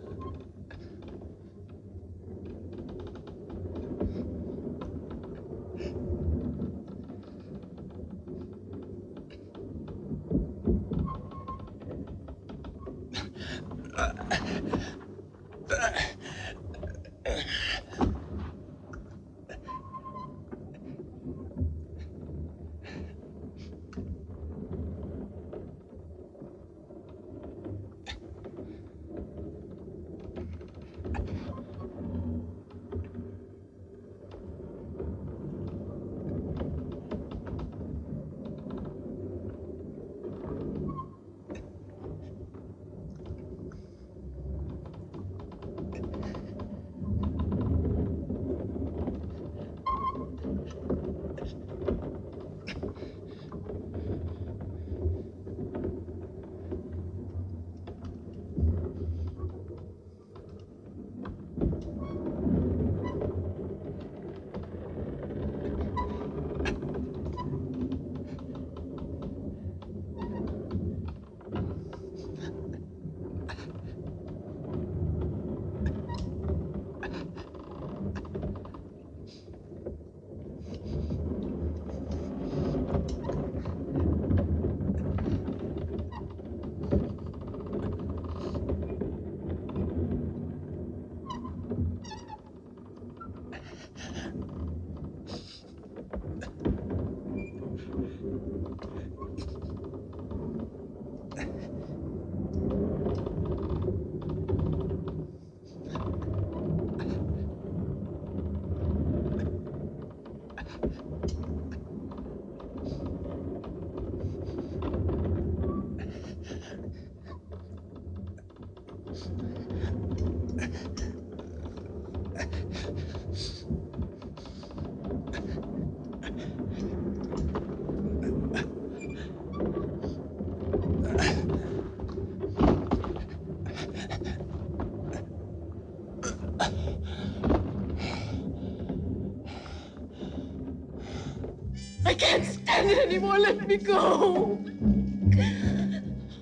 I can't stand it anymore. Let me go.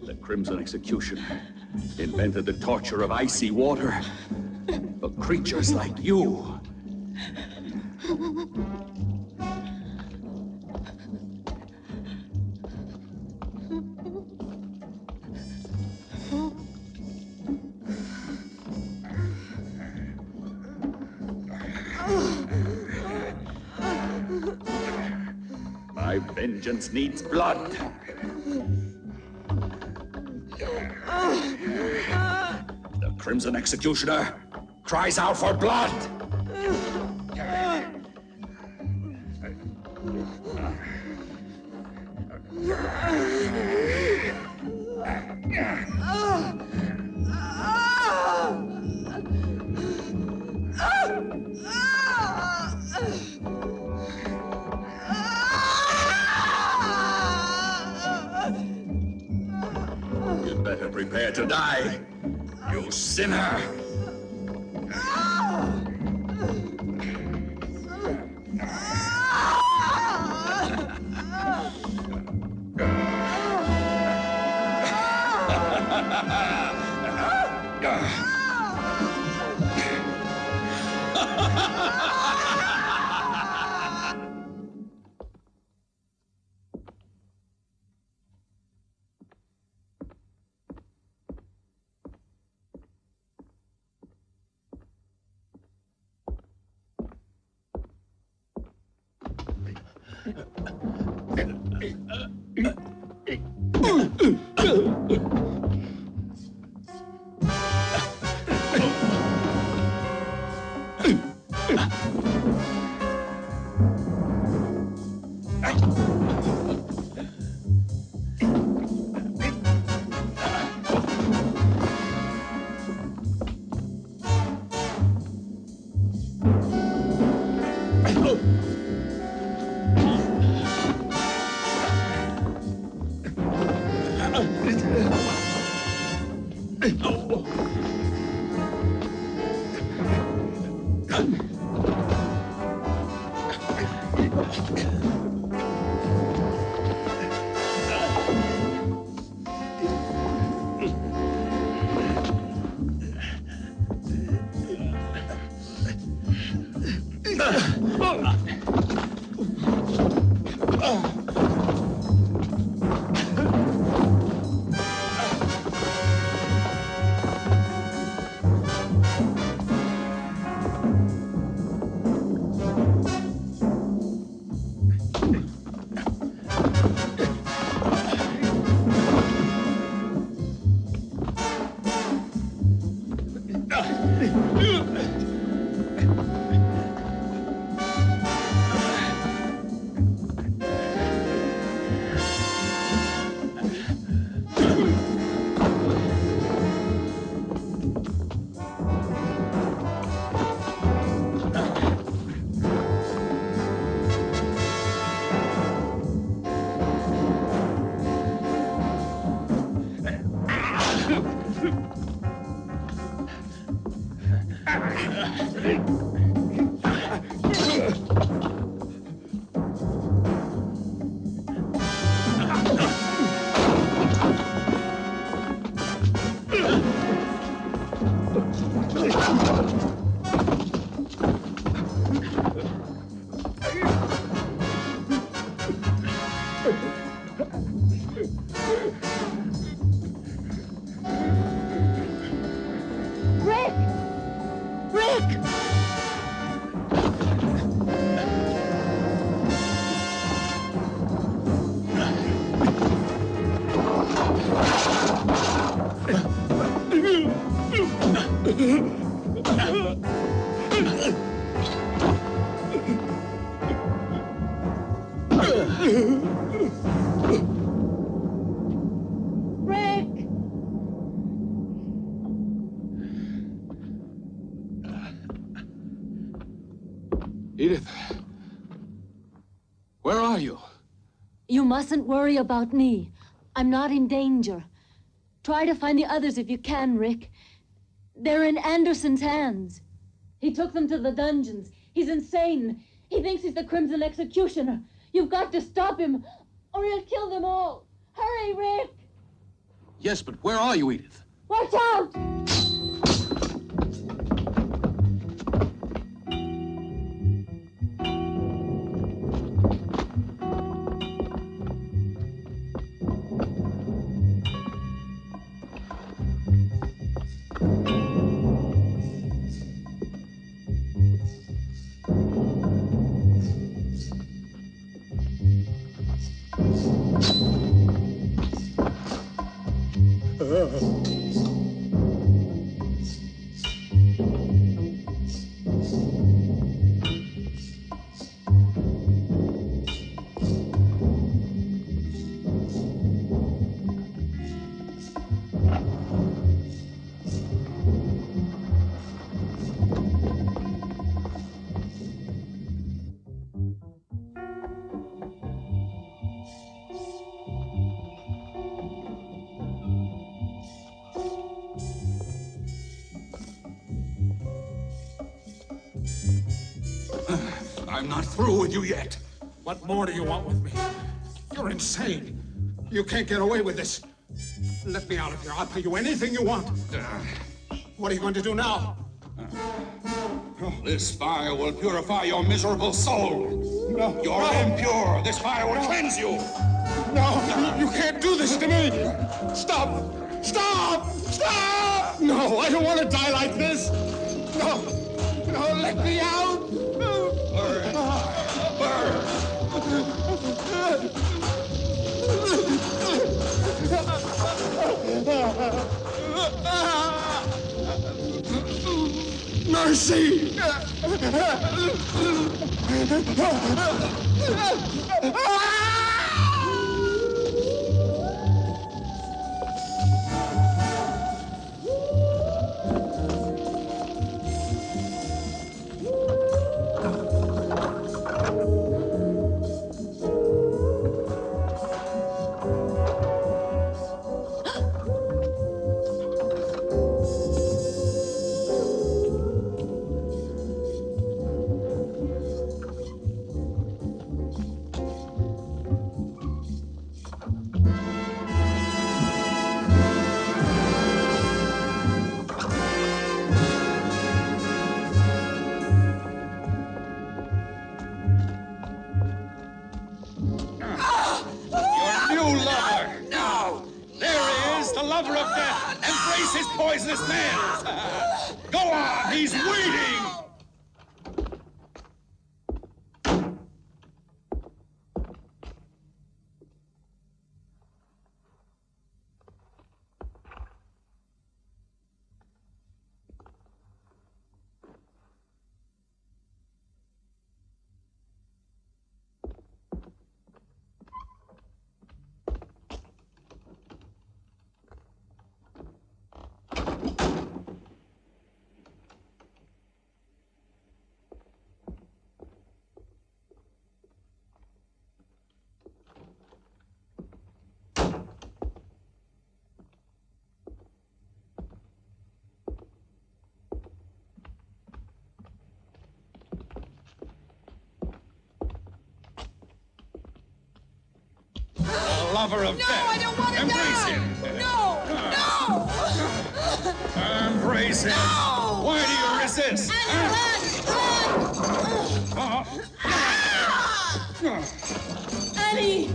The Crimson Executioner invented the torture of icy water for creatures like you. My vengeance needs blood. The Crimson Executioner cries out for blood. to die, you sinner! Edith, where are you? You mustn't worry about me. I'm not in danger. Try to find the others if you can, Rick. They're in Anderson's hands. He took them to the dungeons. He's insane. He thinks he's the Crimson Executioner. You've got to stop him, or he'll kill them all. Hurry, Rick! Yes, but where are you, Edith? Watch out! I'm not through with you yet. What more do you want with me? You're insane. You can't get away with this. Let me out of here. I'll pay you anything you want. What are you going to do now? This fire will purify your miserable soul. No. You're impure. This fire will cleanse you. No, you can't do this to me. Stop. Stop. Stop. No, I don't want to die like this. No. No, let me out. Burn. Burn. Mercy! His poisonous nails! Go on, he's waiting! Lover of death. I don't want to Embrace die. him. No! Embrace him. No! Why do you resist? Annie!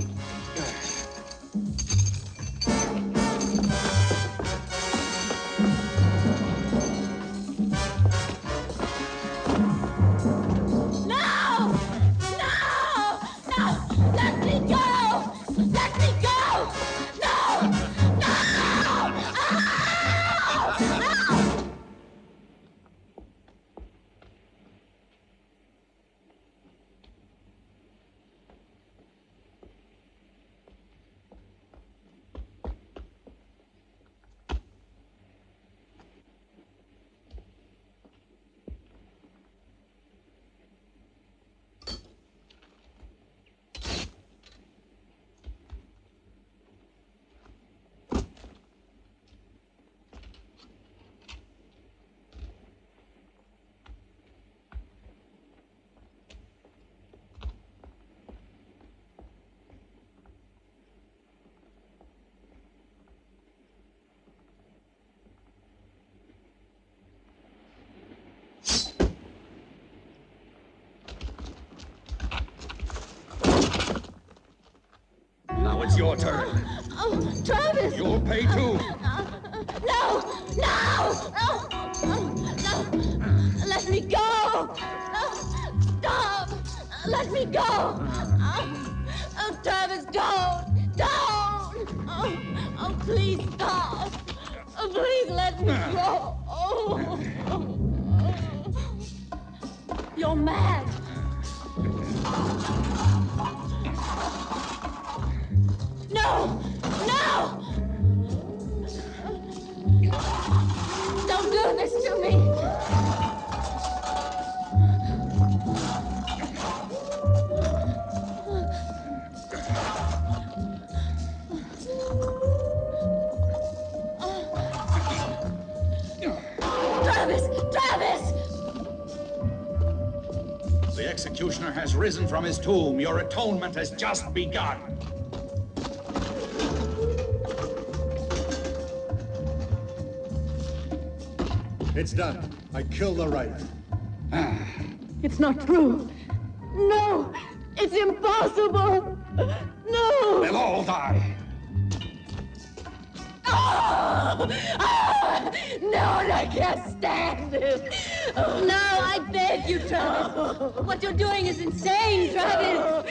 Now it's your turn. Oh, Travis! You'll pay too. No! No! No! No! Let me go! No! Stop! Let me go! Oh, Travis, don't! Don't! Oh, please stop! Oh, please let me go! Oh. You're mad! No! No! Don't do this to me! Travis! Travis! The executioner has risen from his tomb. Your atonement has just begun. It's done. I killed the writer. It's not true. No! It's impossible! No! They'll all die. Oh! Ah! No, I can't stand it! Oh. No, I beg you, Travis. What you're doing is insane, Travis.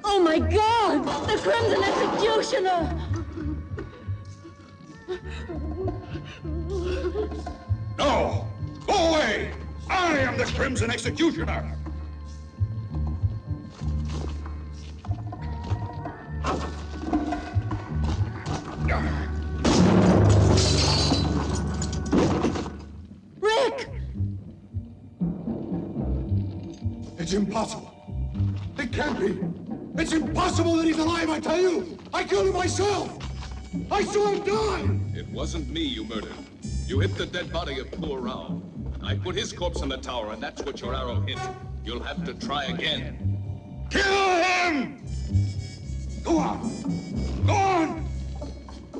Oh my God! The Crimson Executioner! No! Go away! I am the Crimson Executioner! Rick! It's impossible. It can't be. It's impossible that he's alive, I tell you! I killed him myself! I saw him die! It wasn't me you murdered. You hit the dead body of poor Rao. I put his corpse in the tower, and that's what your arrow hit. You'll have to try again. Kill him! Go on! Go on!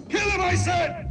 Kill him, I said!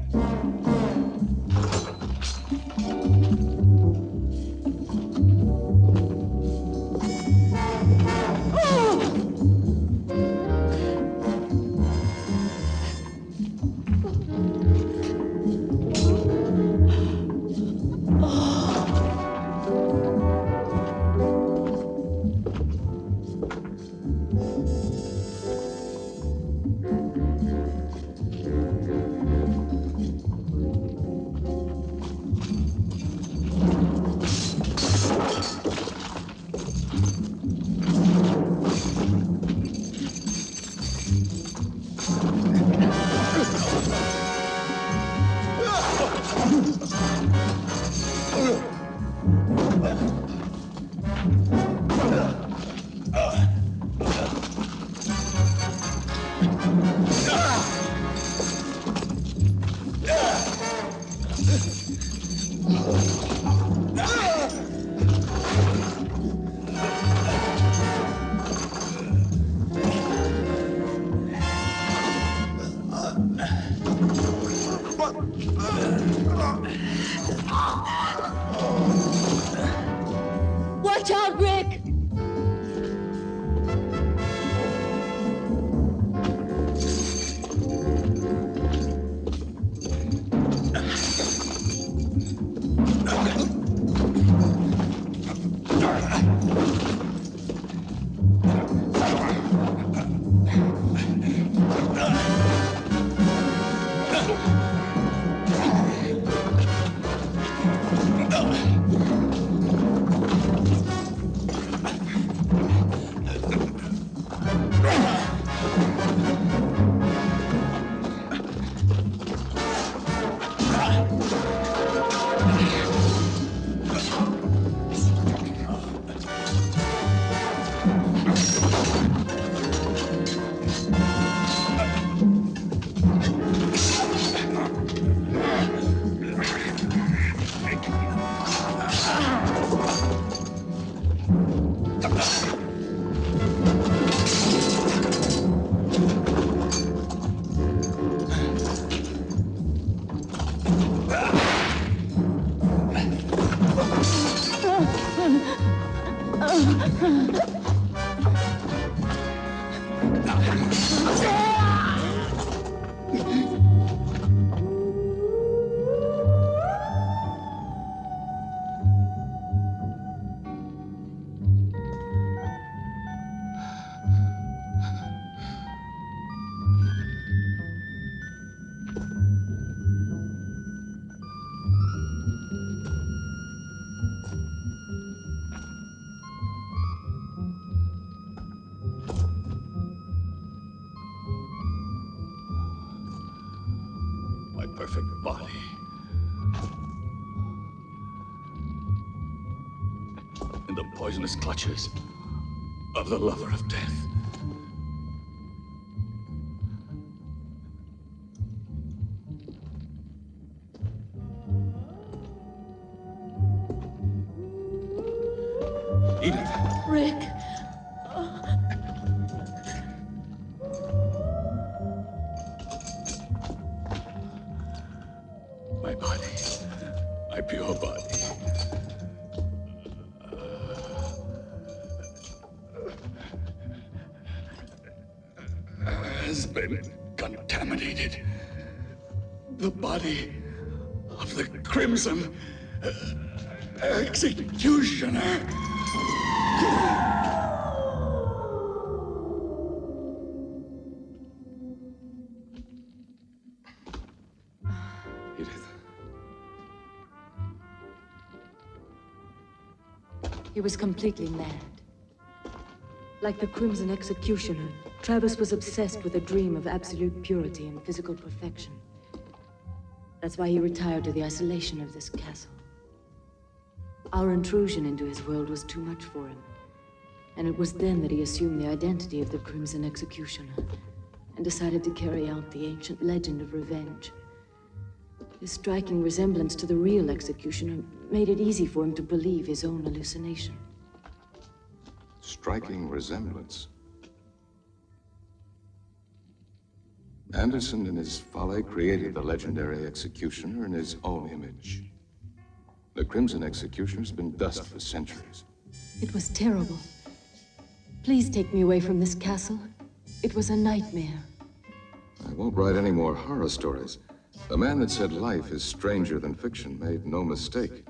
Watch out, Rick! Perfect body. In the poisonous clutches of the lover of death. Rick. My body. My pure body. Has been contaminated. The body of the Crimson Executioner. Edith. He was completely mad. Like the Crimson Executioner, Travis was obsessed with a dream of absolute purity and physical perfection. That's why he retired to the isolation of this castle. Our intrusion into his world was too much for him. And it was then that he assumed the identity of the Crimson Executioner and decided to carry out the ancient legend of revenge. His striking resemblance to the real executioner made it easy for him to believe his own hallucination. Striking resemblance. Anderson, in his folly, created the legendary executioner in his own image. The Crimson Executioner's been dust for centuries. It was terrible. Please take me away from this castle. It was a nightmare. I won't write any more horror stories. The man that said life is stranger than fiction made no mistake.